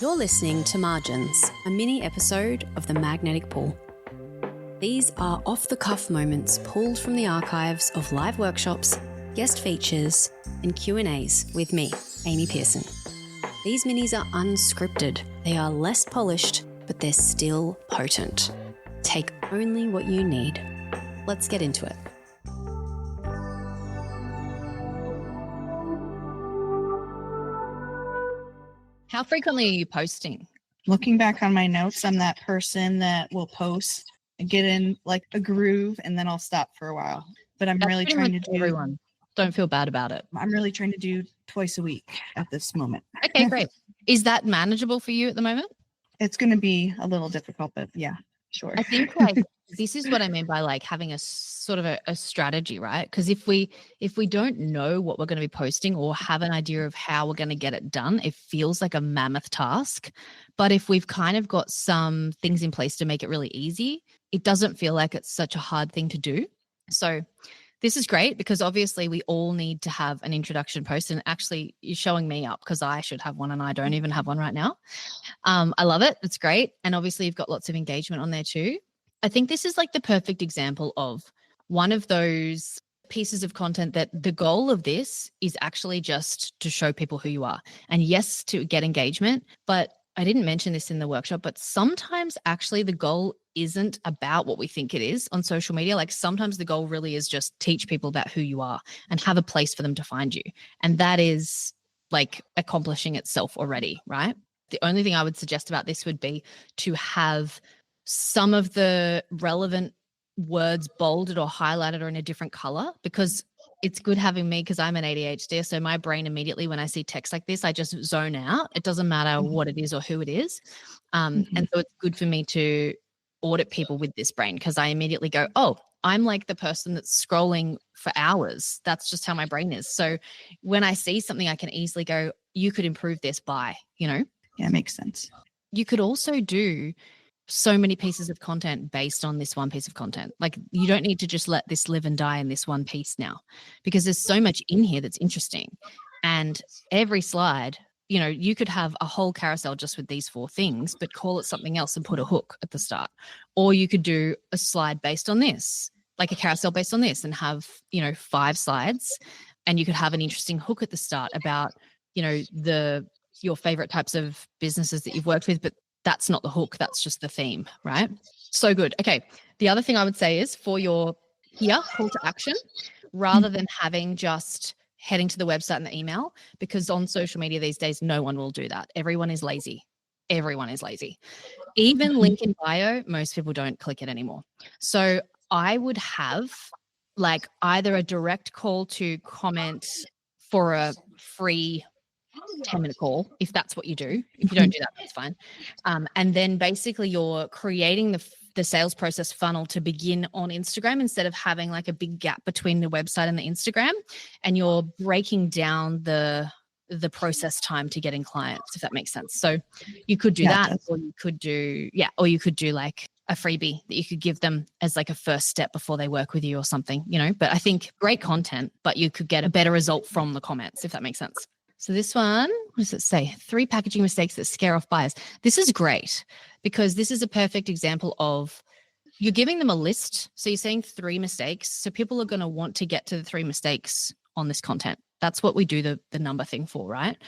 You're listening to Margins, a mini episode of The Magnetic Pull. These are off-the-cuff moments pulled from the archives of live workshops, guest features, and Q&As with me, Amy Pearson. These minis are unscripted. They are less polished, but they're still potent. Take only what you need. Let's get into it. How frequently are you posting? Looking back on my notes, I'm that person that will post and get in like a groove and then I'll stop for a while. But I'm That's really pretty trying to much do everyone. Don't feel bad about it. I'm really trying to do twice a week at this moment. Okay, great. Is that manageable for you at the moment? It's going to be a little difficult, but yeah, sure. I think this is what I mean by having a sort of a strategy, right? Because if we don't know what we're going to be posting or have an idea of how we're going to get it done, it feels like a mammoth task. But if we've kind of got some things in place to make it really easy, it doesn't feel like it's such a hard thing to do. So this is great because obviously we all need to have an introduction post, and actually you're showing me up because I should have one and I don't even have one right now. I love it. It's great. And obviously you've got lots of engagement on there too. I think this is like the perfect example of one of those pieces of content that the goal of this is actually just to show people who you are. And yes, to get engagement, but I didn't mention this in the workshop, but sometimes actually the goal isn't about what we think it is on social media. Like sometimes the goal really is just teach people about who you are and have a place for them to find you. And that is like accomplishing itself already, right? The only thing I would suggest about this would be to have some of the relevant words bolded or highlighted or in a different color, because it's good having me because I'm an ADHD. So my brain immediately, when I see text like this, I just zone out. It doesn't matter what it is or who it is. And so it's good for me to audit people with this brain because I immediately go, oh, I'm like the person that's scrolling for hours. That's just how my brain is. So when I see something, I can easily go, you could improve this by, Yeah, it makes sense. You could also do so many pieces of content based on this one piece of content. Like you don't need to just let this live and die in this one piece now, because there's so much in here that's interesting. And every slide, you could have a whole carousel just with these 4 things, but call it something else and put a hook at the start. Or you could do a slide based on this, like a carousel based on this, and have, 5 slides, and you could have an interesting hook at the start about, your favorite types of businesses that you've worked with, but that's not the hook. That's just the theme, right? So good. Okay. The other thing I would say is for your call to action, rather than having just heading to the website and the email, because on social media these days, no one will do that. Everyone is lazy. Everyone is lazy. Even link in bio, most people don't click it anymore. So I would have like either a direct call to comment for a free 10-minute call, if that's what you do. If you don't do that, that's fine. And then basically you're creating the sales process funnel to begin on Instagram instead of having like a big gap between the website and the Instagram. And you're breaking down the process time to getting clients, if that makes sense. So you could do that, or you could do like a freebie that you could give them as like a first step before they work with you or something, but I think great content, but you could get a better result from the comments, if that makes sense. So this one, what does it say? 3 packaging mistakes that scare off buyers. This is great because this is a perfect example of you're giving them a list. So you're saying 3 mistakes. So people are going to want to get to the 3 mistakes on this content. That's what we do the number thing for, right?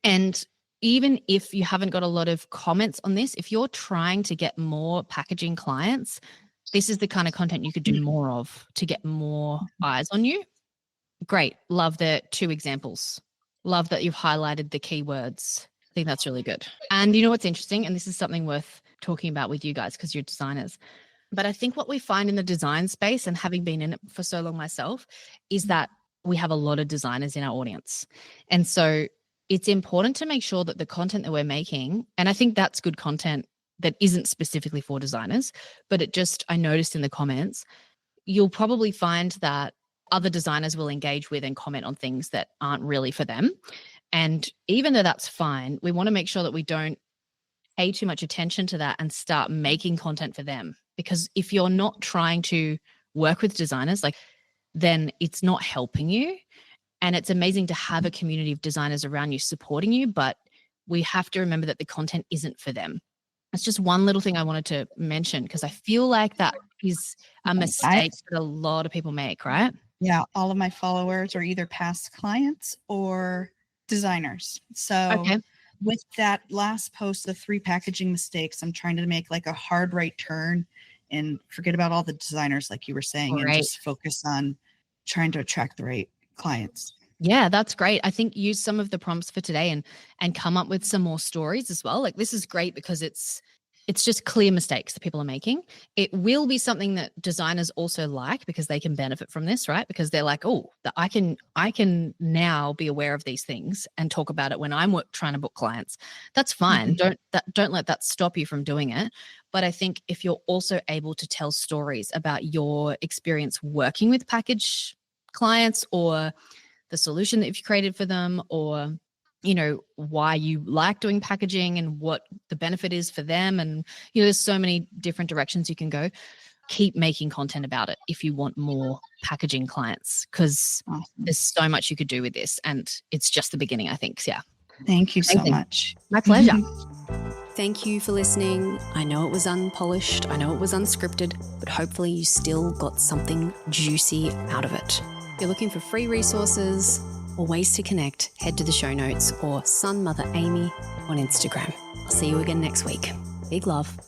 And even if you haven't got a lot of comments on this, if you're trying to get more packaging clients, this is the kind of content you could do more of to get more eyes on you. Great. Love the 2 examples. Love that you've highlighted the keywords. I think that's really good. And you know what's interesting? And this is something worth talking about with you guys because you're designers. But I think what we find in the design space, and having been in it for so long myself, is that we have a lot of designers in our audience. And so it's important to make sure that the content that we're making, and I think that's good content that isn't specifically for designers, but I noticed in the comments, you'll probably find that other designers will engage with and comment on things that aren't really for them. And even though that's fine, we want to make sure that we don't pay too much attention to that and start making content for them. Because if you're not trying to work with designers, then it's not helping you. And it's amazing to have a community of designers around you supporting you, but we have to remember that the content isn't for them. It's just one little thing I wanted to mention because I feel like that is a mistake that a lot of people make, right? Yeah, all of my followers are either past clients or designers. So Okay. with that last post, the 3 packaging mistakes, I'm trying to make like a hard right turn and forget about all the designers, like you were saying, and Great. just focus on trying to attract the right clients. Yeah, that's great. I think use some of the prompts for today and come up with some more stories as well. Like this is great because it's just clear mistakes that people are making. It will be something that designers also like because they can benefit from this, right? Because they're like, oh, I can now be aware of these things and talk about it when I'm trying to book clients. That's fine. Don't let that stop you from doing it. But I think if you're also able to tell stories about your experience working with package clients or the solution that you've created for them, or why you like doing packaging and what the benefit is for them, and there's so many different directions you can go. Keep making content about it if you want more packaging clients, because there's so much you could do with this, and it's just the beginning, I think. So, yeah. Thank you so much. My pleasure. Thank you for listening. I know it was unpolished, I know it was unscripted, but hopefully you still got something juicy out of it. If you're looking for free resources or ways to connect, head to the show notes or Sun Mother Amy on Instagram. I'll see you again next week. Big love.